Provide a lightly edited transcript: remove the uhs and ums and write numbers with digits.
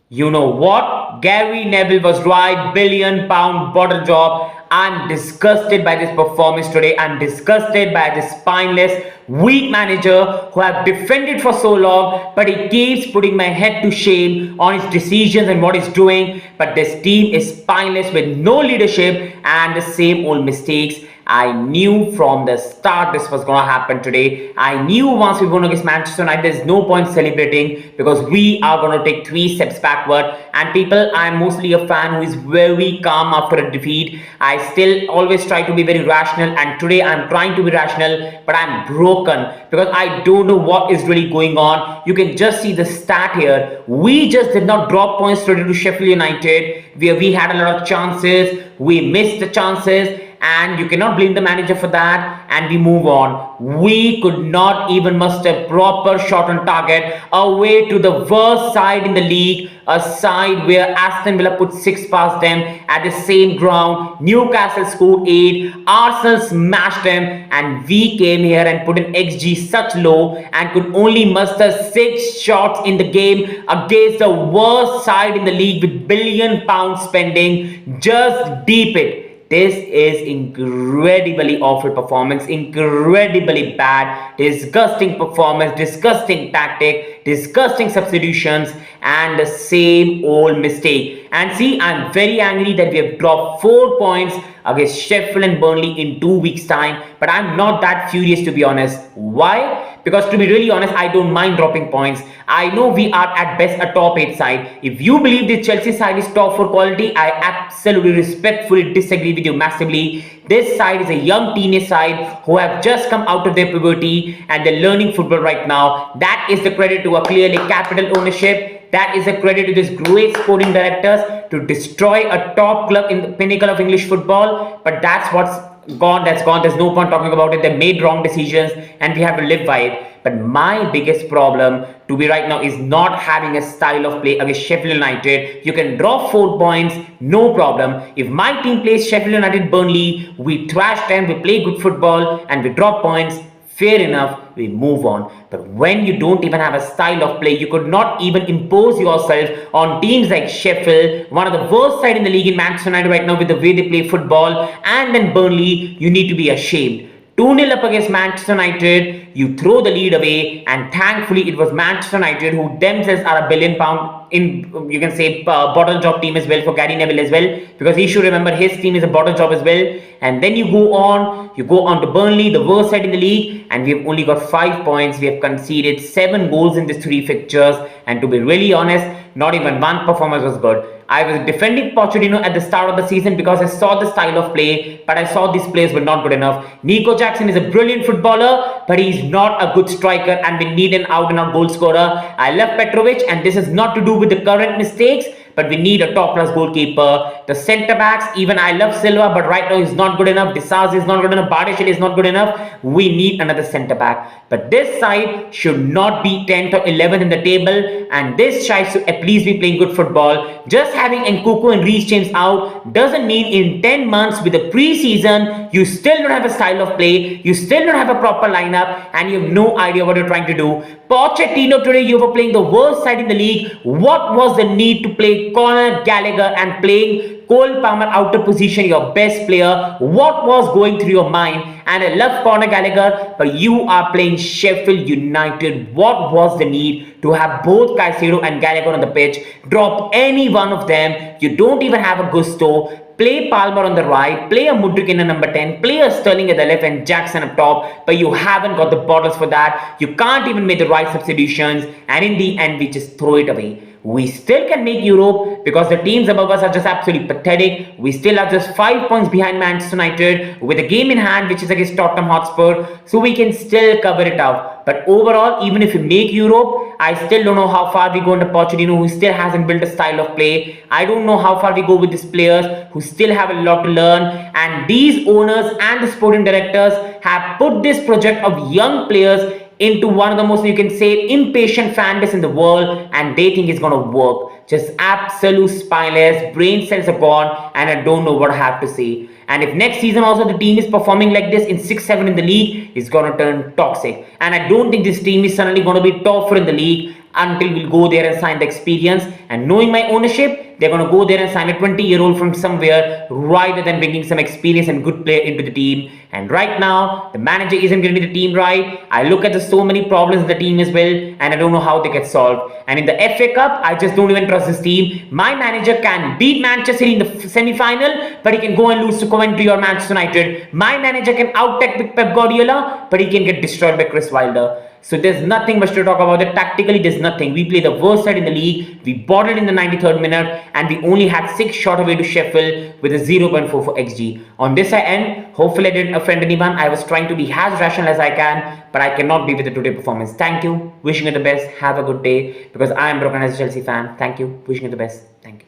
You know what? Gary Neville was right. £1 billion bottle job. I'm disgusted by this performance today. I'm disgusted by this spineless, weak manager who have defended for so long, but he keeps putting my head to shame on his decisions and what he's doing. But this team is spineless with no leadership and the same old mistakes. I knew from the start this was going to happen today. I knew once we won against Manchester United, there's no point celebrating because we are going to take 3 steps backward. And people, I'm mostly a fan who is very calm after a defeat. I still always try to be very rational, and today I'm trying to be rational, but I'm broken because I don't know what is really going on. You can just see the stat here. We just did not drop points today to Sheffield United, where we had a lot of chances. We missed the chances, and you cannot blame the manager for that, and we move on. We could not even muster a proper shot on target away to the worst side in the league, a side where Aston Villa put 6 past them at the same ground. Newcastle scored 8, Arsenal smashed them, and we came here and put an XG such low and could only muster 6 shots in the game against the worst side in the league with £1 billion spending. Just deep it. This is incredibly awful performance, incredibly bad, disgusting performance, disgusting tactic, disgusting substitutions, and the same old mistake. And see, I'm very angry that we have dropped 4 points against Sheffield and Burnley in 2 weeks' time, but I'm not that furious, to be honest. Why? Because to be really honest, I don't mind dropping points. I know we are at best a top 8 side. If you believe the Chelsea side is top 4 quality, I absolutely respectfully disagree with you massively. This side is a young teenage side who have just come out of their puberty and they're learning football right now. That is the credit to a clearly capital ownership. That is a credit to these great sporting directors to destroy a top club in the pinnacle of English football. But that's what's gone. That's gone. There's no point talking about it. They made wrong decisions and we have to live by it. But my biggest problem to be right now is not having a style of play against Sheffield United. You can drop 4 points, no problem. If my team plays Sheffield United Burnley, we trash them, we play good football and we drop points. Fair enough, we move on. But when you don't even have a style of play, you could not even impose yourself on teams like Sheffield, one of the worst side in the league in Manchester United right now with the way they play football, and then Burnley, you need to be ashamed. 2-0 up against Manchester United, you throw the lead away, and thankfully it was Manchester United who themselves are a £1 billion in, you can say, bottle job team as well for Gary Neville as well, because he should remember his team is a bottle job as well. And then you go on to Burnley, the worst side in the league, and we've only got 5 points. We have conceded 7 goals in these 3 fixtures, and to be really honest, not even one performance was good. I was defending Pochettino at the start of the season because I saw the style of play, but I saw these players were not good enough. Nico Jackson is a brilliant footballer, but he's not a good striker, and we need an out-and-out goal scorer. I love Petrovic, and this is not to do with the current mistakes, but we need a top-class goalkeeper. The centre-backs, even I love Silva, but right now he's not good enough. Disaz is not good enough. Bardeshil is not good enough. We need another centre-back. But this side should not be 10th or 11th in the table, and this side should at least be playing good football. Just having Nkunku and Reece James out doesn't mean in 10 months with the pre-season, you still don't have a style of play, you still don't have a proper lineup, and you have no idea what you're trying to do. Pochettino, today you were playing the worst side in the league. What was the need to play Conor Gallagher and playing Cole Palmer out of position, your best player? What was going through your mind? And I love Conor Gallagher, but you are playing Sheffield United. What was the need to have both Caicedo and Gallagher on the pitch? Drop any one of them. You don't even have a Gusto. Play Palmer on the right, play a Mudryk in a number 10, play a Sterling at the left and Jackson up top, but you haven't got the bottles for that. You can't even make the right substitutions, and in the end we just throw it away. We still can make Europe because the teams above us are just absolutely pathetic. We still are just 5 points behind Manchester United with a game in hand which is against Tottenham Hotspur, so we can still cover it up. But overall, even if we make Europe, I still don't know how far we go under Pochettino, who still hasn't built a style of play. I don't know how far we go with these players who still have a lot to learn. And these owners and the sporting directors have put this project of young players into one of the most, you can say, impatient fan base in the world, and they think it's going to work. Just absolute spineless, brain cells are gone, and I don't know what I have to say. And if next season also the team is performing like this in 6-7 in the league, it's going to turn toxic. And I don't think this team is suddenly going to be top 4 in the league. until we'll go there and sign the experience. And knowing my ownership, they're going to go there and sign a 20-year-old from somewhere rather than bringing some experience and good player into the team. And right now, the manager isn't getting the team right. I look at the so many problems the team is built, and I don't know how they get solved. And in the FA Cup, I just don't even trust this team. My manager can beat Manchester City in the semi-final, but he can go and lose to Coventry or Manchester United. My manager can out-tech Pep Guardiola, but he can get destroyed by Chris Wilder. So there's nothing much to talk about it. Tactically, there's nothing. We play the worst side in the league. We bottled in the 93rd minute, and we only had 6 shot away to Sheffield with a 0.44 XG. On this I end. Hopefully I didn't offend anyone. I was trying to be as rational as I can, but I cannot be with the today performance. Thank you. Wishing you the best. Have a good day, because I am broken as a Chelsea fan. Thank you. Wishing you the best. Thank you.